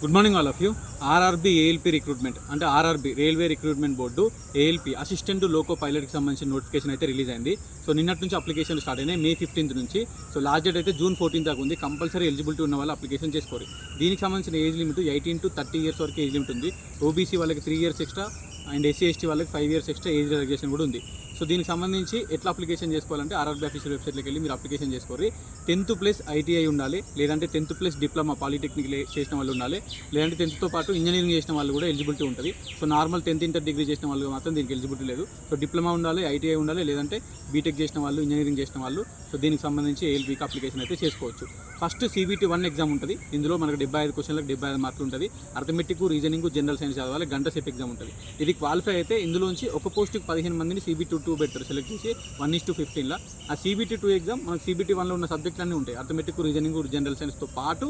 Good morning all of you. RRB ALP recruitment అంటే RRB railway recruitment board ALP assistant loco పైలట్కి సంబంధించిన notification అయితే release అయింది. So నిన్నటి నుంచి అప్లికేషన్ స్టార్ట్ అయినాయి May 15th నుంచి. సో లాస్ట్ డేట్ అయితే June 14th దాకా ఉంది. కంపల్సరీ ఎలిజిబిలిటీ ఉన్న వాళ్ళు అప్లికేషన్ చేసుకోరు. దీనికి సంబంధించిన ఏజ్ లిమిట్ 18 to 30 years వరకు ఏజ్ లిమిట్ ఉంది. ఓబీసీ వాళ్ళకి 3 years extra and SC ST వాళ్ళకి 5 years ఎక్స్ట్రా ఏజ్ రిజర్వేషన్ కూడా ఉంది. సో దీనికి సంబంధించి ఎట్లా అప్లికేషన్ చేసుకోవాలంటే ఆర్ఆర్బీ ఆఫీషియల్ వెబ్సైట్లోకి వెళ్ళి మీరు అప్లికేషన్ చేసుకోరు. 10th+ ITI ఉండాలి, లేదంటే 10th+ డిప్లొమా పాలిటెక్నిక్ చేసిన వాళ్ళు ఉండాలి, లేదంటే 10th తో పాటు ఇంజనీరింగ్ చేసిన వాళ్ళు కూడా ఎలిజిబిలిటీ ఉంటుంది. So normal 10th inter degree చేసిన వాళ్ళు మాత్రం దీనికి ఎలిజిబిలిటీ లేదు. సో డిప్లొమా ఉండాలి, ITI ఉండాలి, లేదంటే బీటెక్ చేసిన వాళ్ళు, ఇంజనీరింగ్ చేసిన వాళ్ళు. సో దీనికి సంబంధించి ఏఎల్పీకి అప్లికేషన్ అయితే చేసుకోవచ్చు. ఫస్ట్ CBT 1 ఎగ్జామ్ ఉంటుంది. ఇందులో మనకు 75 క్వశ్చన్లకు 75 మార్కులు ఉంటుంది. అర్థమెటిక్, రీజనింగ్, జనరల్ సైన్స్ చదవాలి. గంట సేపు ఎగ్జామ్ ఉంటుంది. ఇది క్వాలిఫై అయితే ఇందులోంచి ఒక పోస్ట్కి 15 మందిని CBT 2 పెడతారు సెలెక్ట్ చేసి 1:15. ఆ CBT 2 ఎగ్జామ్ మనకు CBT 1లో ఉన్న సబ్జెక్టులన్నీ ఉంటాయి. అర్థమెటిక్, రీజనింగ్, జనరల్ సైన్స్తో పాటు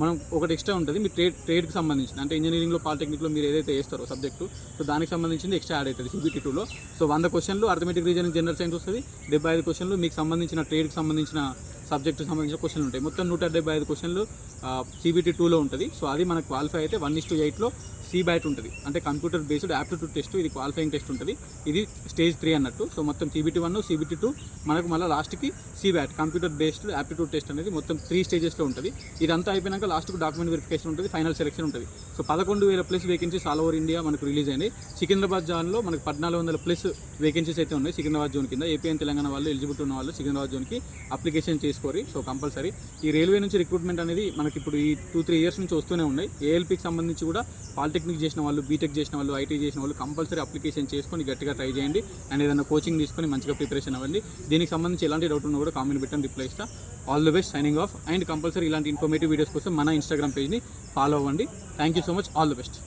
మనం ఒకటి ఎక్స్ట్రా ఉంటుంది. మీ ట్రేడ్కి సంబంధించిన అంటే ఇంజనీరింగ్లో, పాలిటెక్నిక్లో మీరు ఏదైతే వేస్తారో సబ్జెక్టు, సో దానికి సంబంధించింది ఎక్స్ట్రా యాడ్ అవుతుంది CBT 2లో. సో 100 క్వశ్చన్లు అర్థమెటిక్, రీజనింగ్, జనరల్ సైన్స్ వస్తుంది. 75 క్వశ్చన్లు మీకు సంబంధించిన ట్రేడ్కి సంబంధించిన సబ్జెక్టుకి సంబంధించిన క్వశ్చన్లు ఉంటాయి. మొత్తం 175 క్వశ్చన్లు CBT 2లో ఉంటుంది. సో అది మనకు క్వాలిఫై అయితే 1:8లో CBAT ఉంటుంది. అంటే కంప్యూటర్ బేస్డ్ యాప్టిట్యూడ్ టెస్ట్. ఇది క్వాలిఫైయింగ్ టెస్ట్ ఉంటుంది. ఇది స్టేజ్ 3 అన్నట్టు. సో మొత్తం CBT 1, CBT 2 మనకు మళ్ళీ లాస్ట్కి CBAT computer based aptitude test అనేది మొత్తం 3 స్టేజెస్లో ఉంటుంది. ఇదంతా అయిపోయినాక లాస్ట్కి డాక్యుమెంట్ వెరిఫికేషన్ ఉంటుంది, ఫైనల్ సెలెక్షన్ ఉంటుంది. So 11,000+ vacancies all over India మనకు రిలీజ్ అయినాయి. సికింద్రాబాద్ జోన్లో మనకు 1,400+ వేకెన్సీస్ అయితే ఉన్నాయి. సికింద్రాబాద్ జోన్ కింద ఏపీ అండ్ తెలంగాణ వాళ్ళు ఎలిజిబిలిటీ ఉన్న వాళ్ళు సికింద్రాబాద్ జోన్కి అప్లికేషన్ చేసుకోరి. సో కంపల్సరీ ఈ రైల్వే నుంచి రిక్రూట్మెంట్ అనేది మనకి ఇప్పుడు ఈ 2-3 years నుంచి వస్తూనే ఉన్నాయి. ఏఎల్పీకి సంబంధించి కూడా పాలిటెక్నిక్ చేసిన వాళ్ళు, బీటెక్ చేసిన వాళ్ళు, ఐటీ చేసిన వాళ్ళు కంపల్సరీ అప్లికేషన్ చేసుకొని గట్టిగా ట్రై చేయండి. అండ్ ఏదైనా కోచింగ్ తీసుకొని మంచిగా ప్రిపరేషన్ అవ్వండి. దీనికి సంబంధించి ఎలాంటి డౌట్ ఉన్నా కూడా కామెంట్ పెట్టండి, రిప్లై ఇస్తా. All the best, signing off. And compulsory ఇలాంటి ఇన్ఫర్మేటివ్ వీడియోస్ కోసం మన ఇన్స్టాగ్రామ్ పేజ్ని ఫాలో అవ్వండి. Thank you so much. All the best.